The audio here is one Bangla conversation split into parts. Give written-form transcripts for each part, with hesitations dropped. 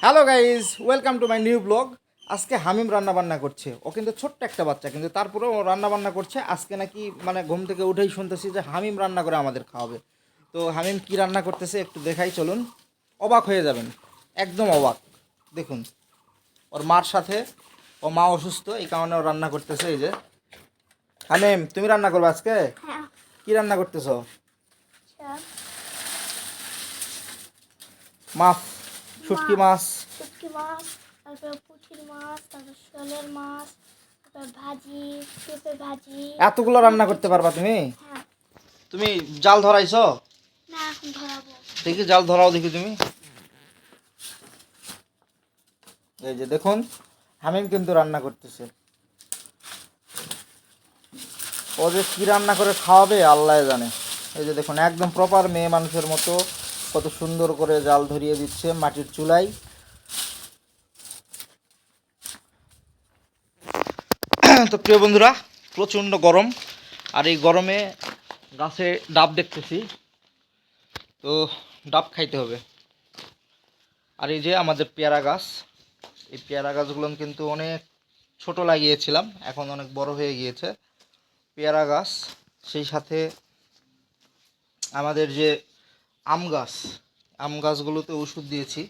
Hello guys, welcome to my new blog. আজকে হামিম রান্না বান্না করছে। ও কিন্তু ছোট্ট একটা বাচ্চা, কিন্তু তারপরেও ও রান্না বান্না করছে। আজকে নাকি মানে ঘুম থেকে উঠেই শুনতেছি যে হামিম রান্না করে আমাদের খাওয়াবে। তো হামিম কি রান্না করতেছে একটু দেখাই, চলুন। অবাক হয়ে যাবেন, একদম অবাক। দেখুন, ওর মার সাথে, ও মা অসুস্থ, এই কারণে ও রান্না করতেছে। এই যে হামিম, তুমি রান্না করবে আজকে? হ্যাঁ। কি রান্না করতেছো? আচ্ছা, মাছ, শুটকি মাছ। শুটকি মাছ, তারপর পুঁটির মাছ, তারপর শোলের মাছ, তারপর ভাজি, পেঁপে ভাজি। এতগুলো রান্না করতে পারবা তুমি? হ্যাঁ। তুমি জাল ধরাইছো? না, এখন ধরাবো। দেখি জাল ধরাও, দেখি তুমি। এই যে দেখুন, হামিম কিন্তু রান্না করতেছে। ও যে কী রান্না করে খাওয়াবে আল্লাহ জানে। এই যে দেখুন, একদম প্রপার মেয়ে মানুষের মতো কত সুন্দর করে জাল ধরিয়ে দিচ্ছে মাটির চুলায়। তো প্রিয় বন্ধুরা, প্রচণ্ড গরম, আর এই গরমে গাছে ডাব দেখতেছি, তো ডাব খাইতে হবে। আর এই যে আমাদের পেয়ারা গাছ, এই পেয়ারা গাছগুলো কিন্তু অনেক ছোট লাগিয়েছিলাম, এখন অনেক বড় হয়ে গিয়েছে পেয়ারা গাছ। সেই সাথে আমাদের যে আম গাছগুলোতে ওষুধ দিয়েছি।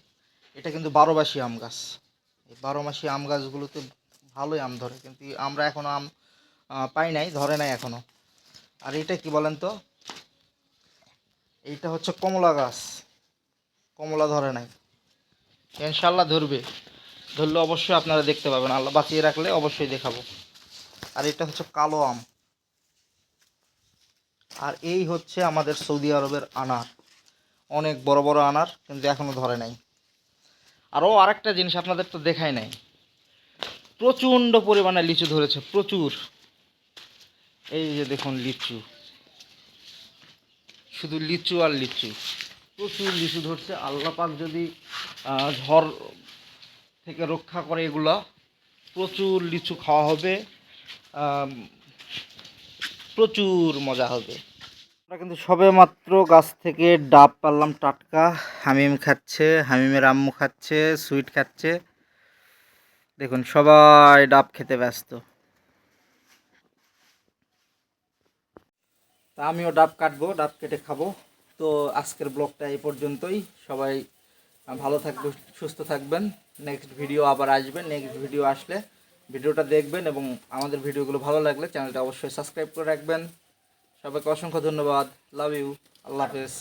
এটা কিন্তু 12 মাসি আম গাছ। এই 12 মাসি আম গাছগুলোতে ভালোই আম ধরে, কিন্তু আমরা এখনও আম পাই নাই, ধরে নাই এখনও। আর এটা কি বলেন তো, এইটা হচ্ছে কমলা গাছ, কমলা ধরে নাই। ইনশাল্লাহ ধরবে, ধরলে অবশ্যই আপনারা দেখতে পাবেন, আল্লাহ বাঁচিয়ে রাখলে অবশ্যই দেখাবো। আর এটা হচ্ছে কালো আম। আর এই হচ্ছে আমাদের সৌদি আরবের আনার, অনেক বড় বড় আনার, কিন্তু এখনও ধরে নাই। আরও আরেকটা জিনিস আপনাদের তো দেখাই নাই, প্রচণ্ড পরিমাণে লিচু ধরেছে, প্রচুর। এই যে দেখুন লিচু, শুধু লিচু আর লিচু, প্রচুর লিচু ধরছে। আল্লাহ পাক যদি ঝড় থেকে রক্ষা করে, এগুলা প্রচুর লিচু খাওয়া হবে, আম, প্রচুর মজা হবে। আমরা কিন্তু সবে মাত্র গাছ থেকে ডাব পারলাম টাটকা। হামিম খাচ্ছে, হামিমের আম্মু খাচ্ছে, সুইট খাচ্ছে। দেখুন সবাই ডাব খেতে ব্যস্ত। তা আমিও ডাব কাটবো, ডাব কেটে খাবো। তো আজকের ব্লগটা এই পর্যন্তই। সবাই ভালো থাকবে, সুস্থ থাকবেন। নেক্সট ভিডিও আবার আসবে, নেক্সট ভিডিও আসলে ভিডিওটা দেখবেন, এবং আমাদের ভিডিওগুলো ভালো লাগলে চ্যানেলটা অবশ্যই সাবস্ক্রাইব করে রাখবেন। সবাইকে অসংখ্য ধন্যবাদ। Love you. আল্লাহ হাফেজ।